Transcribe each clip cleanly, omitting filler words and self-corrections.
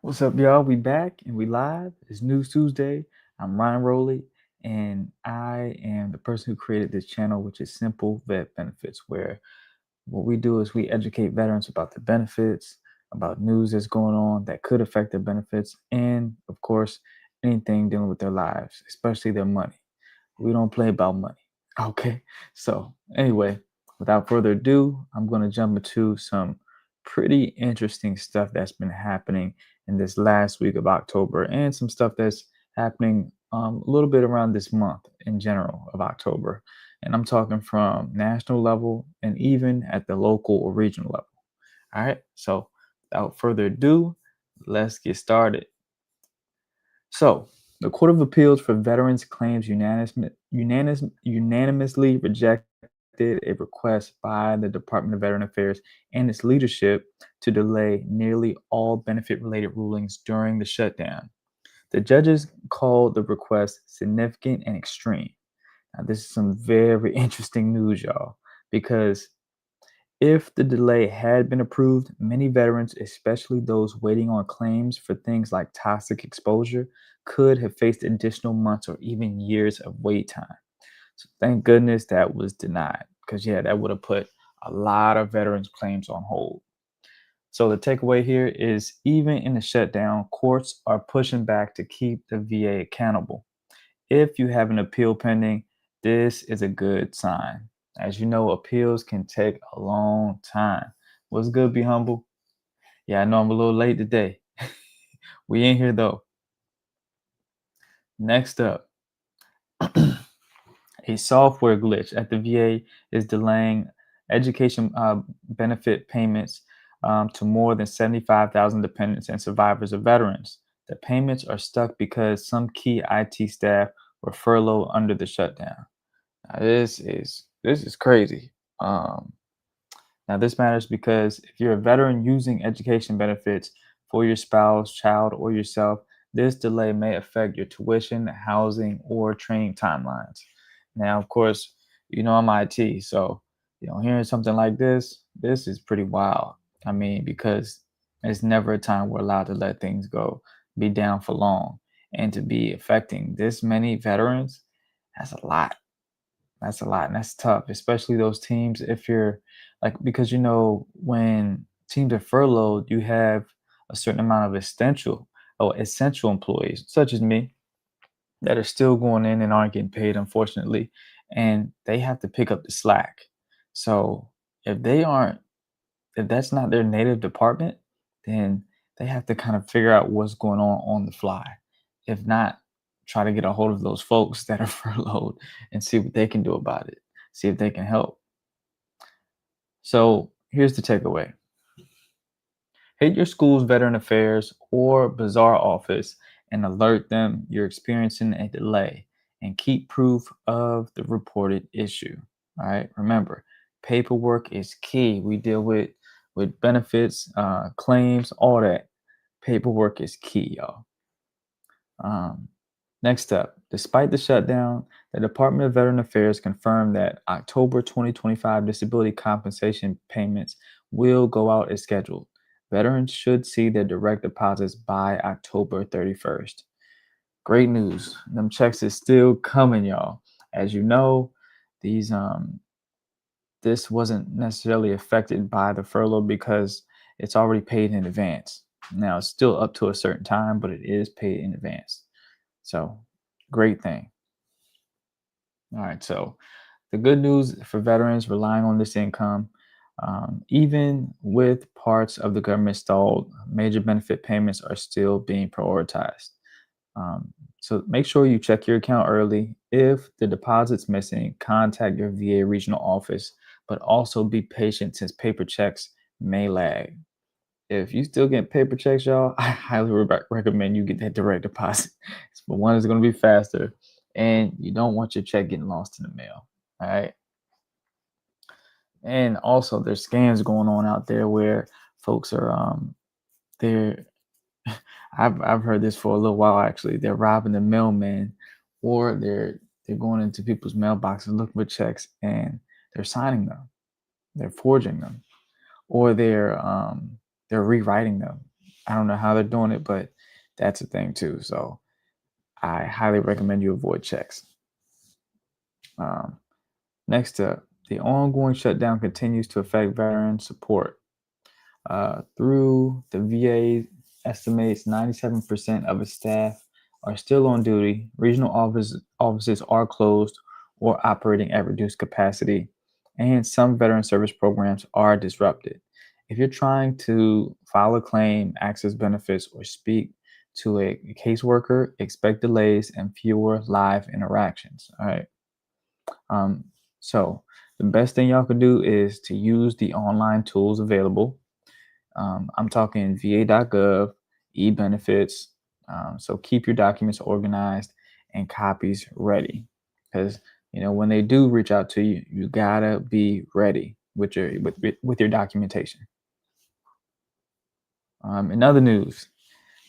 What's up, y'all? We back and we live. It's News Tuesday. I'm Ryan Rowley, and I am the person who created this channel, which is Simple Vet Benefits, where what we do is we educate veterans about the benefits, about news that's going on that could affect their benefits, and of course, anything dealing with their lives, especially their money. We don't play about money. Okay. So, anyway, without further ado, I'm going to jump into some pretty interesting stuff that's been happening in this last week of October and some stuff that's happening a little bit around this month in general of October. And I'm talking from national level and even at the local or regional level. All right. So, without further ado, let's get started. So, the Court of Appeals for Veterans Claims unanimously rejected a request by the Department of Veteran Affairs and its leadership to delay nearly all benefit related rulings during the shutdown. The judges called the request significant and extreme. Now, this is some very interesting news, y'all, because if the delay had been approved, many veterans, especially those waiting on claims for things like toxic exposure, could have faced additional months or even years of wait time. So thank goodness that was denied because, yeah, that would have put a lot of veterans' claims on hold. So the takeaway here is even in the shutdown, courts are pushing back to keep the VA accountable. If you have an appeal pending, this is a good sign. As you know, appeals can take a long time. What's good, Be Humble? Yeah, I know I'm a little late today. We in here though. Next up, a software glitch at the VA is delaying education benefit payments to more than 75,000 dependents and survivors of veterans. The payments are stuck because some key IT staff were furloughed under the shutdown. Now, this is crazy. Um, Now, this matters because if you're a veteran using education benefits for your spouse, child, or yourself, this delay may affect your tuition, housing, or training timelines. Now, of course, I'm IT, so hearing something like this is pretty wild. I mean, because it's never a time we're allowed to let things go, be down for long, and to be affecting this many veterans, that's a lot. That's a lot, and that's tough, especially those teams if you're like because when teams are furloughed, you have a certain amount of essential employees, such as me, that are still going in and aren't getting paid, unfortunately, and they have to pick up the slack. So if they aren't if that's not their native department, then they have to kind of figure out what's going on the fly. If not, try to get a hold of those folks that are furloughed and see what they can do about it. See if they can help. So here's the takeaway: hit your school's veteran affairs or bazaar office and alert them you're experiencing a delay and keep proof of the reported issue. All right. Remember, paperwork is key. We deal with benefits, claims, all that. Paperwork is key, y'all. Um, Next up, despite the shutdown, the Department of Veteran Affairs confirmed that October 2025 disability compensation payments will go out as scheduled. Veterans should see their direct deposits by October 31st. Great news. Them checks is still coming, y'all. As you know, these this wasn't necessarily affected by the furlough because it's already paid in advance. Now it's still up to a certain time, but it is paid in advance. So, great thing. All right. So, the good news for veterans relying on this income, even with parts of the government stalled, major benefit payments are still being prioritized. So, make sure you check your account early. If the deposit's missing, contact your VA regional office, but also be patient since paper checks may lag. If you still get paper checks, y'all, I highly recommend you get that direct deposit. For one, it's going to be faster, and you don't want your check getting lost in the mail. All right. And also, there's scams going on out there where folks are they're I've heard this for a little while actually. They're robbing the mailman, or they're going into people's mailboxes looking for checks and they're signing them, they're forging them, or they're rewriting them. I don't know how they're doing it, but that's a thing too. So I highly recommend you avoid checks. Um, Next up, the ongoing shutdown continues to affect veteran support. Through the VA estimates 97% of its staff are still on duty. Regional offices are closed or operating at reduced capacity, and some veteran service programs are disrupted. If you're trying to file a claim, access benefits, or speak to a caseworker, expect delays and fewer live interactions. All right. Um, so the best thing y'all can do is to use the online tools available. I'm talking va.gov, e-benefits. So keep your documents organized and copies ready, because when they do reach out to you, you gotta be ready with your documentation. In other news,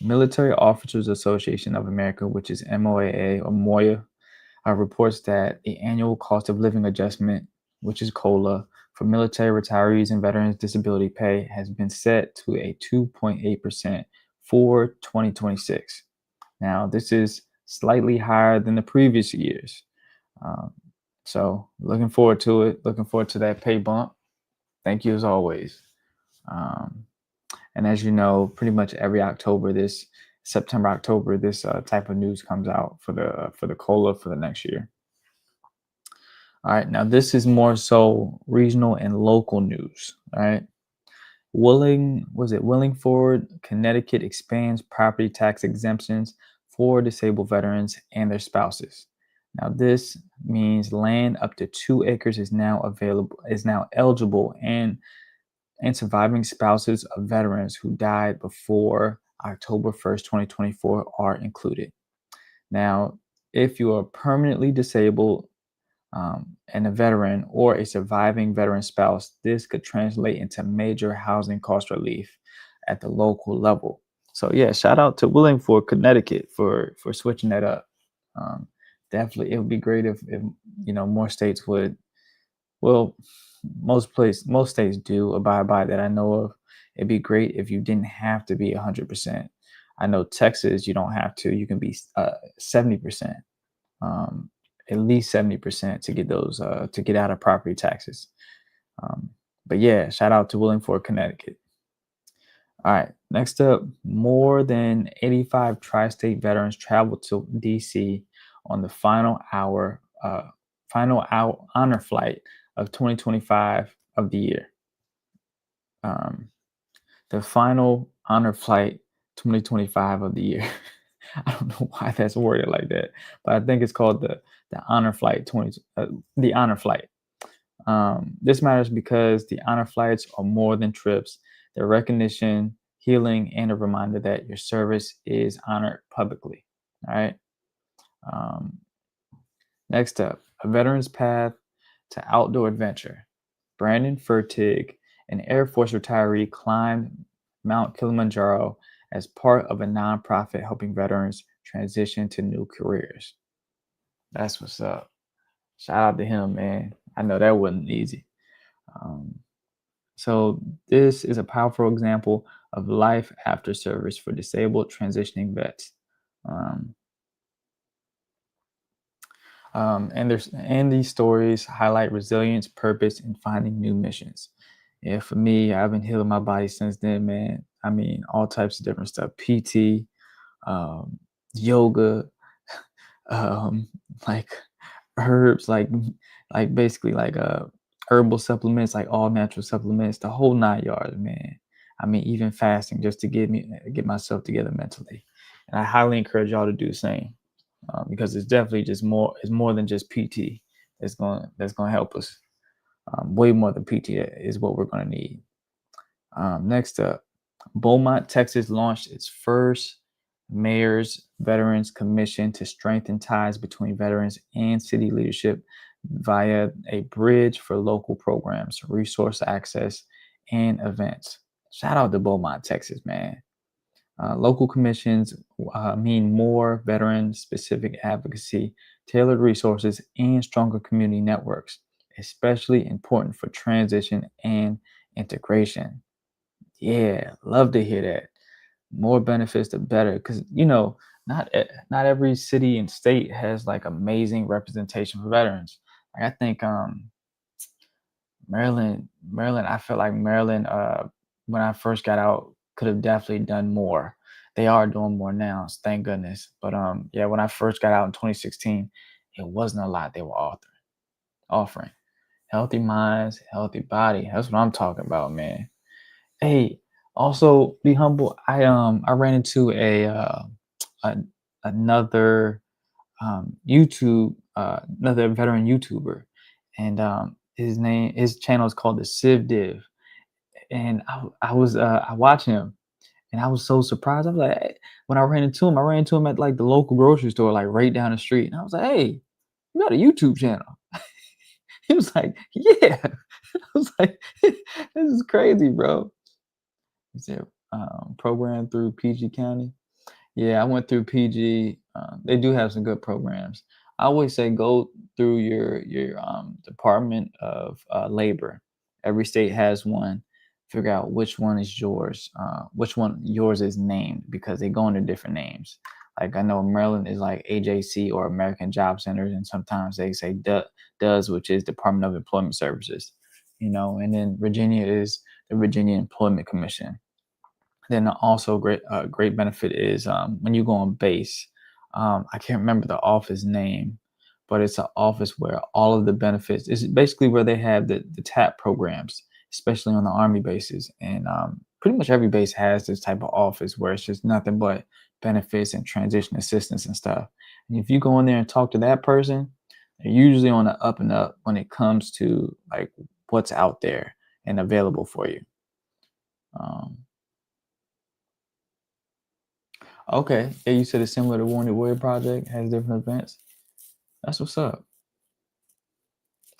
Military Officers Association of America, which is MOAA or MOYA, reports that the annual cost of living adjustment, which is COLA, for military retirees and veterans disability pay has been set to a 2.8% for 2026. Now, this is slightly higher than the previous years. Um, so, looking forward to it. Looking forward to that pay bump. Thank you as always. Um, and as you know, pretty much every October, this September, October, this type of news comes out for the COLA for the next year. All right, now this is more so regional and local news. All right, Wallingford, Connecticut expands property tax exemptions for disabled veterans and their spouses. Now this means land up to 2 acres is now eligible, and surviving spouses of veterans who died before October 1st, 2024 are included. Now, if you are permanently disabled and a veteran or a surviving veteran spouse, this could translate into major housing cost relief at the local level. So yeah, shout out to Wallingford, Connecticut for switching that up. Um, Definitely, it would be great if more states would. Well, most states do abide by that I know of. It'd be great if you didn't have to be 100%. I know Texas, you don't have to. You can be 70%, um, at least 70% to get those to get out of property taxes. Um, but yeah, shout out to Wallingford, Connecticut. All right, next up, more than 85 tri-state veterans traveled to DC on the final hour honor flight of 2025 of the year. Um, the final honor flight 2025 of the year. I don't know why that's worded like that, but I think it's called the honor flight 20 the honor flight. This matters because the honor flights are more than trips. They're recognition, healing, and a reminder that your service is honored publicly. All right. Um, Next up, a veteran's path to outdoor adventure. Brandon Furtig, an Air Force retiree, climbed Mount Kilimanjaro as part of a nonprofit helping veterans transition to new careers. That's what's up. Shout out to him, man. I know that wasn't easy. Um, so, this is a powerful example of life after service for disabled transitioning vets. Um, and these stories highlight resilience, purpose, and finding new missions. Yeah, for me, I've been healing my body since then, man. I mean, all types of different stuff: PT, um, yoga, um, like herbs, like basically like herbal supplements, like all natural supplements, the whole 9 yards, man. I mean, even fasting just to get myself together mentally. And I highly encourage y'all to do the same, because it's definitely just more. It's more than just PT that's going to help us. Way more than PT is what we're going to need. Next up, Beaumont, Texas launched its first Mayor's Veterans Commission to strengthen ties between veterans and city leadership via a bridge for local programs, resource access, and events. Shout out to Beaumont, Texas, man. Local commissions mean more veteran specific advocacy, tailored resources, and stronger community networks, especially important for transition and integration. Yeah, love to hear that. More benefits, the better, because not every city and state has like amazing representation for veterans. Like I think Maryland, I feel like Maryland, when I first got out, could have definitely done more. They are doing more now, thank goodness. But yeah, when I first got out in 2016, it wasn't a lot they were offering. Healthy minds, healthy body. That's what I'm talking about, man. Hey, also be humble. I ran into a another another veteran YouTuber, and his channel is called the Civ Div, and I watched him, and I was so surprised. I was like, hey, when I ran into him at like the local grocery store, like right down the street, and I was like, hey, you got a YouTube channel? He was like, yeah. I was like, this is crazy, bro. He said, program through PG County. Yeah, I went through PG. They do have some good programs. I always say go through your Department of Labor. Every state has one. Figure out which one is yours. Which one yours is named because they go under different names. Like I know Maryland is like AJC or American Job Centers, and sometimes they say does, which is Department of Employment Services. And then Virginia is the Virginia Employment Commission. Then also great benefit is when you go on base. I can't remember the office name, but it's an office where all of the benefits is basically where they have the TAP programs, especially on the Army bases. And pretty much every base has this type of office where it's just nothing but benefits and transition assistance and stuff. And if you go in there and talk to that person, they're usually on the up and up when it comes to like what's out there and available for you. Um, Okay. Yeah, you said it's similar to Wounded Warrior Project, has different events. That's what's up.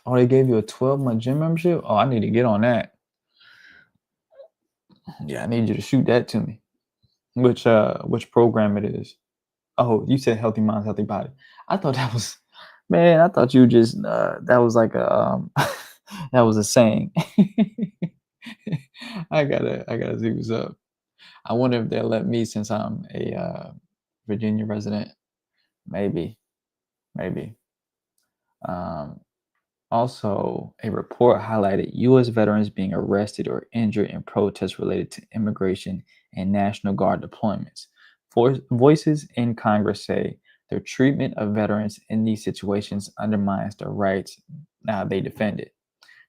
Oh, they gave you a 12-month gym membership? Oh, I need to get on that. Yeah, I need you to shoot that to me. Which program it is. Oh, you said Healthy Minds, Healthy Body. I thought that was man, I thought you just that was like a that was a saying. I gotta see what's up. I wonder if they'll let me since I'm a Virginia resident. Maybe, maybe. Um, Also, a report highlighted U.S. veterans being arrested or injured in protests related to immigration and National Guard deployments. Voices in Congress say their treatment of veterans in these situations undermines their rights they defend it.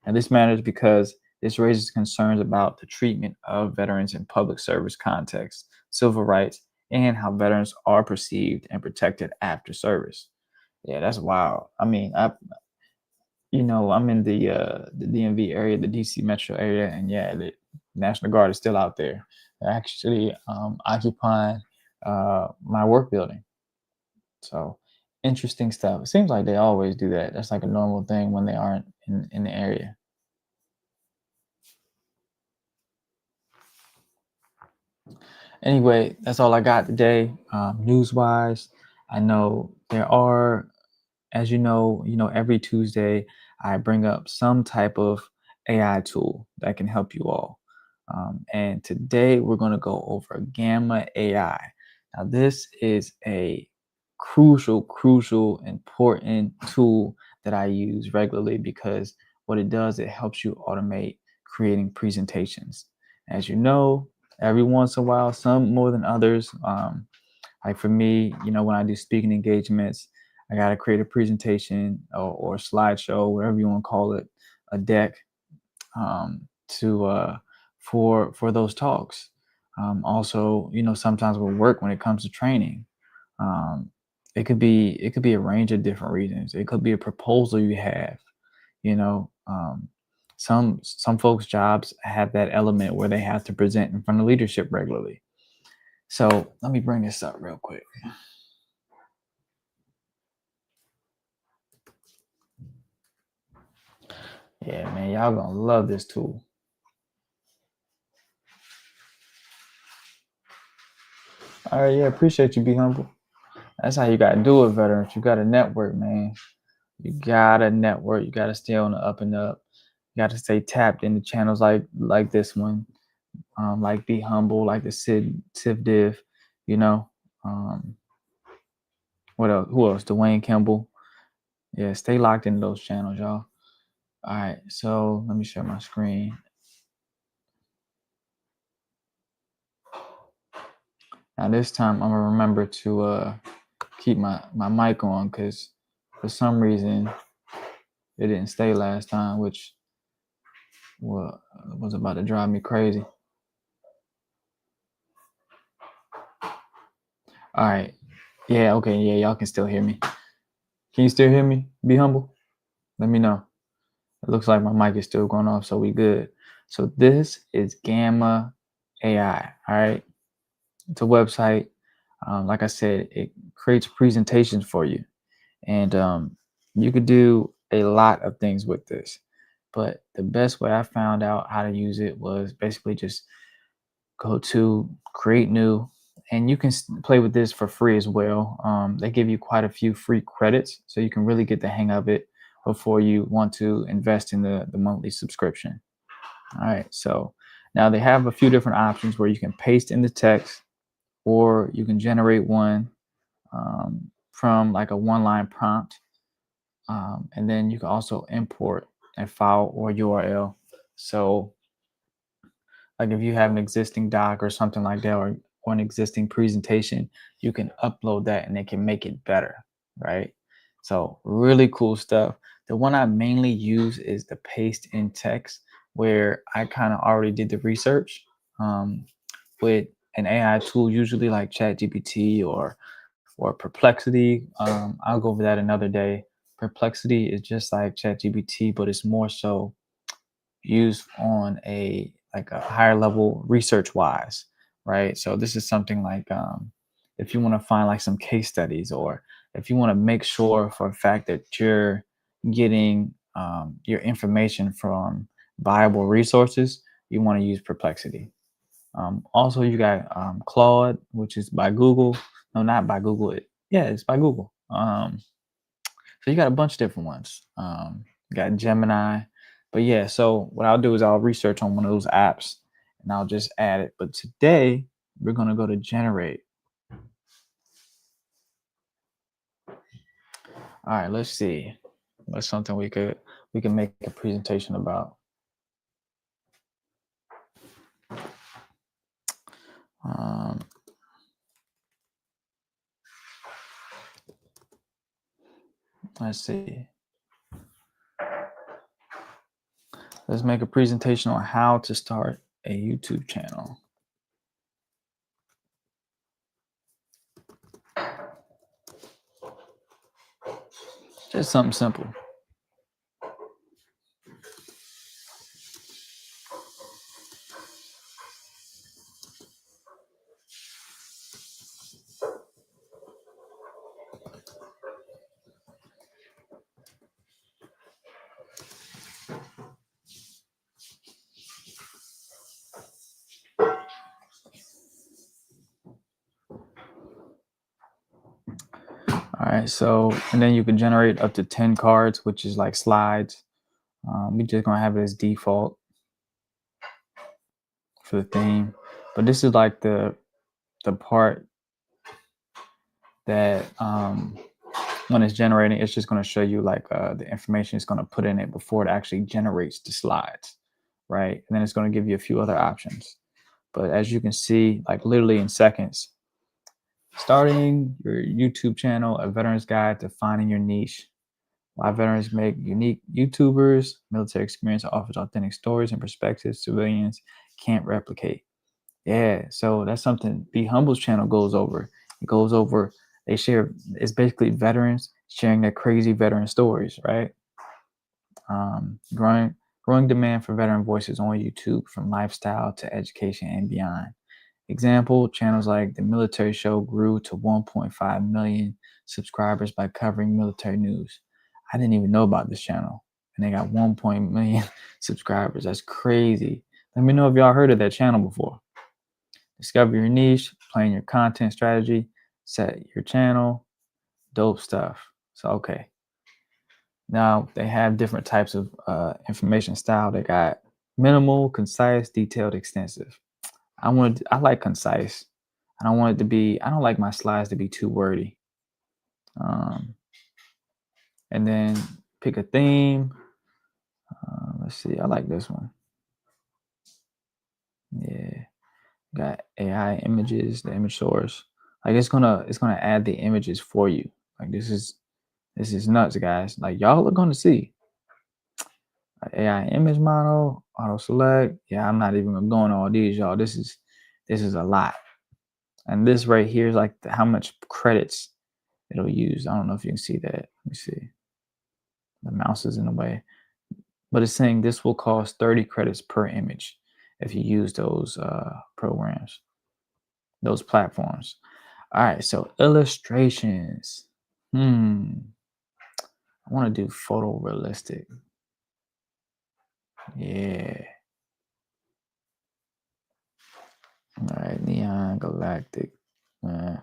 Now, this matters because this raises concerns about the treatment of veterans in public service contexts, civil rights, and how veterans are perceived and protected after service. Yeah, that's wild. I mean, I'm in the DMV area, the DC metro area, and yeah, the National Guard is still out there. They're actually occupying my work building. So interesting stuff. It seems like they always do that. That's like a normal thing when they aren't in the area. Anyway, that's all I got today. News wise, I know there are as every Tuesday I bring up some type of AI tool that can help you all. And today we're going to go over Gamma AI. Now, this is a crucial, important tool that I use regularly because what it does, it helps you automate creating presentations. As you know, every once in a while, some more than others. Like for me, when I do speaking engagements, I got to create a presentation or a slideshow, whatever you want to call it, a deck to for those talks. Also, sometimes with work when it comes to training, um, it could be a range of different reasons. It could be a proposal you have. You know, some folks' jobs have that element where they have to present in front of leadership regularly. So let me bring this up real quick. Yeah, man, y'all gonna love this tool. All right, yeah, appreciate you, Be Humble. That's how you gotta do it, veterans. You gotta network, man. You gotta network. You gotta stay on the up and up. You gotta stay tapped into channels like this one. like Be Humble, like the Civ Div, you know. Um, what else? Who else? Dwayne Kimball. Yeah, stay locked in those channels, y'all. All right, so let me share my screen. Now this time I'm gonna remember to keep my mic on because for some reason it didn't stay last time, which was about to drive me crazy. All right, yeah, okay, yeah, y'all can still hear me. Can you still hear me? Be humble. Let me know. It looks like my mic is still going off, so we good. So this is Gamma AI. All right, it's a website. Like I said, it creates presentations for you, and you could do a lot of things with this. But the best way I found out how to use it was basically just go to create new, and you can play with this for free as well. They give you quite a few free credits, so you can really get the hang of it before you want to invest in the monthly subscription. All right, so now they have a few different options where you can paste in the text, or you can generate one from like a one line prompt. And then you can also import a file or URL. So, like if you have an existing doc or something like that, or an existing presentation, you can upload that and it can make it better, right? So, really cool stuff. The one I mainly use is the paste in text, where I kind of already did the research with an AI tool, usually like ChatGPT or Perplexity. I'll go over that another day. Perplexity is just like ChatGPT, but it's more so used on a like a higher level research wise, right? So this is something like if you want to find like some case studies, or if you want to make sure for a fact that you're getting your information from viable resources, you want to use Perplexity. Also, you got Claude, which is by Google. No, not by Google. Yeah, it's by Google. So you got a bunch of different ones. You got Gemini. But yeah, so what I'll do is I'll research on one of those apps and I'll just add it. But today we're going to go to generate. All right, let's see. What's something we can make a presentation about? Um, let's see. Let's make a presentation on how to start a YouTube channel. Just something simple. All right, so and then you can generate up to 10 cards, which is like slides. We're just gonna have it as default for the theme, but this is like the part that when it's generating, it's just gonna show you like the information it's gonna put in it before it actually generates the slides, right? And then it's gonna give you a few other options. But as you can see, like literally in seconds, starting your YouTube channel, a veteran's guide to finding your niche. Why veterans make unique YouTubers, military experience offers authentic stories and perspectives civilians can't replicate. Yeah, so that's something Be Humble's channel goes over. It goes over, they share, it's basically veterans sharing their crazy veteran stories, right? Growing demand for veteran voices on YouTube, from lifestyle to education and beyond. Example, channels like The Military Show grew to 1.5 million subscribers by covering military news. I didn't even know about this channel, and they got 1 million subscribers. That's crazy. Let me know if y'all heard of that channel before. Discover your niche, plan your content strategy, set your channel, dope stuff. So, okay. Now they have different types of information style. They got minimal, concise, detailed, extensive. I like concise. I don't want it to be. I don't like my slides to be too wordy. Um, and then pick a theme. Let's see. I like this one. Yeah, got AI images, the image source. Like it's gonna add the images for you. Like this is nuts, guys. Like y'all are gonna see AI image model, auto select. Yeah, I'm not even going all these, y'all. This is a lot. And this right here is like how much credits it'll use. I don't know if you can see that. Let me see. The mouse is in the way, but it's saying this will cost 30 credits per image if you use those programs, those platforms. All right, so illustrations. I want to do photorealistic. Yeah. All right, neon galactic. Uh,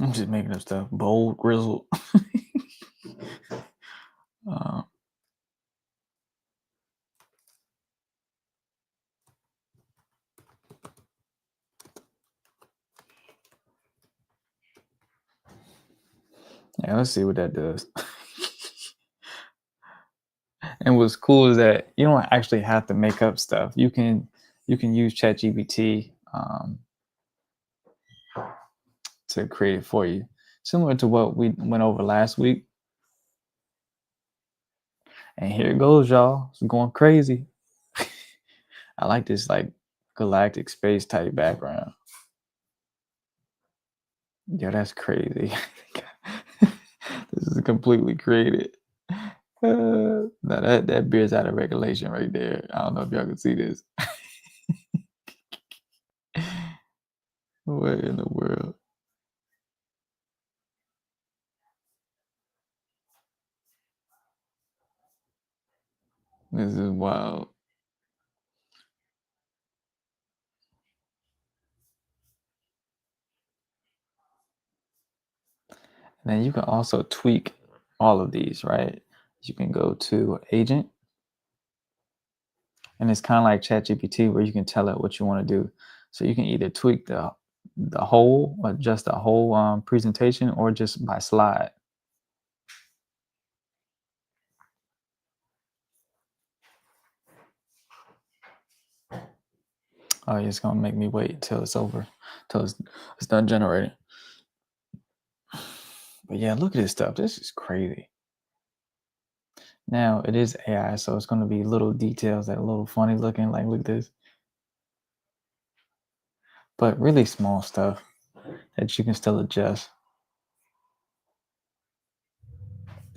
I'm just making up stuff. Bold, grizzled. uh, yeah, let's see what that does. And what's cool is that you don't actually have to make up stuff. You can use ChatGPT to create it for you, similar to what we went over last week. And here it goes, y'all. It's going crazy. I like this like galactic space type background. Yo, that's crazy. This is completely created. Now that beer's out of regulation right there. I don't know if y'all can see this. What in the world? This is wild. And then you can also tweak all of these, right? You can go to agent, and it's kind of like ChatGPT where you can tell it what you want to do. So you can either tweak the whole or just the whole presentation or just by slide. Oh, it's gonna make me wait till it's over, till it's done generating. But yeah, look at this stuff. This is crazy. Now it is AI, so it's gonna be little details that are a little funny looking. Like look at this, but really small stuff that you can still adjust.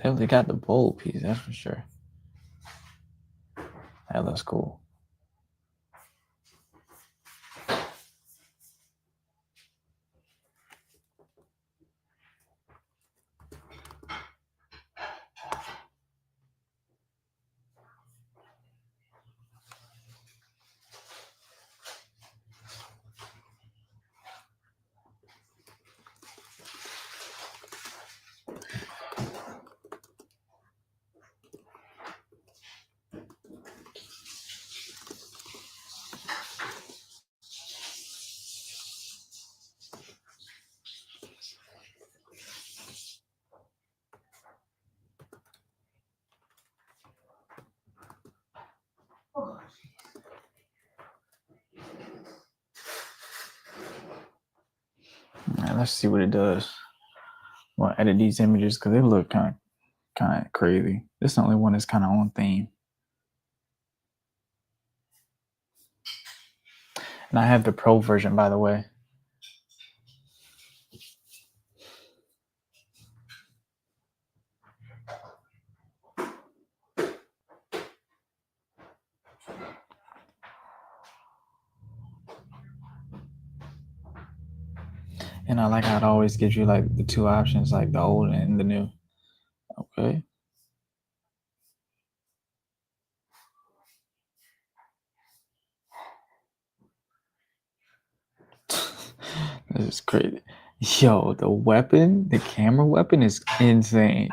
They got the bold piece, that's for sure. That looks cool. Now, let's see what it does. I'm gonna edit these images because they look kind of crazy. This is the only one that's kind of on theme. And I have the pro version, by the way. And I like how it always gives you like the two options, like the old and the new. Okay. This is crazy. Yo, the camera weapon is insane.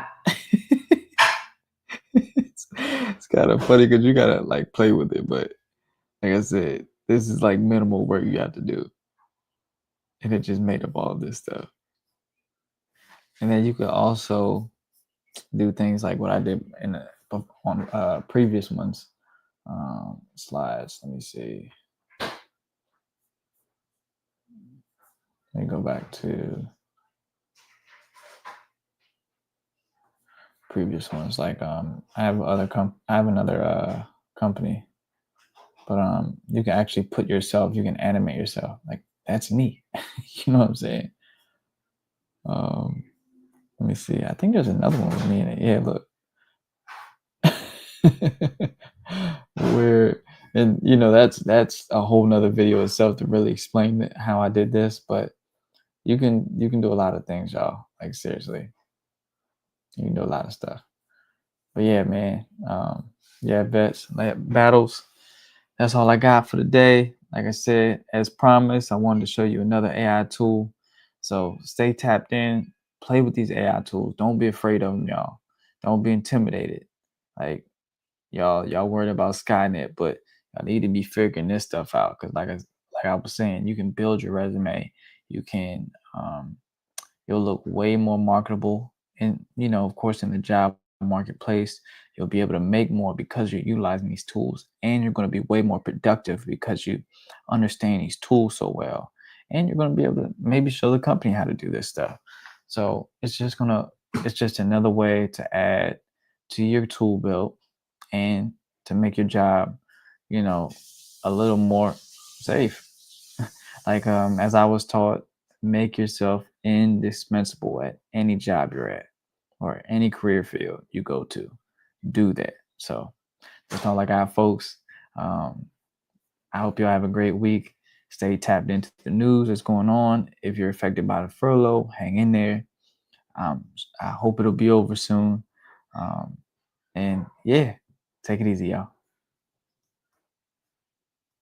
It's kind of funny because you gotta like play with it, but like I said, this is like minimal work you have to do, and it just made up all this stuff. And then you could also do things like what I did on previous ones. Slides. Let me see. Let me go back to previous ones. Like I have another company, but you can actually put yourself. You can animate yourself. Like that's me. You know what I'm saying? Um, Let me see. I think there's another one with me in it. Yeah, look. Where and that's a whole nother video itself to really explain how I did this, but you can do a lot of things, y'all. Like seriously, you can do a lot of stuff. But yeah, man. Yeah, battles. That's all I got for today. Like I said, as promised, I wanted to show you another AI tool. So stay tapped in, play with these AI tools. Don't be afraid of them, y'all. Don't be intimidated. Like y'all worried about Skynet, but y'all need to be figuring this stuff out. Cause like I was saying, you can build your resume. You can you'll look way more marketable, and of course, in the job marketplace, you'll be able to make more because you're utilizing these tools, and you're going to be way more productive because you understand these tools so well, and you're going to be able to maybe show the company how to do this stuff. So it's just another way to add to your tool belt and to make your job, you know, a little more safe. Like as I was taught, make yourself indispensable at any job you're at or any career field you go to. Do that. So that's all I got, folks. Um, I hope y'all have a great week. Stay tapped into the news that's going on. If you're affected by the furlough, hang in there. I hope it'll be over soon. Um, and yeah, take it easy, y'all.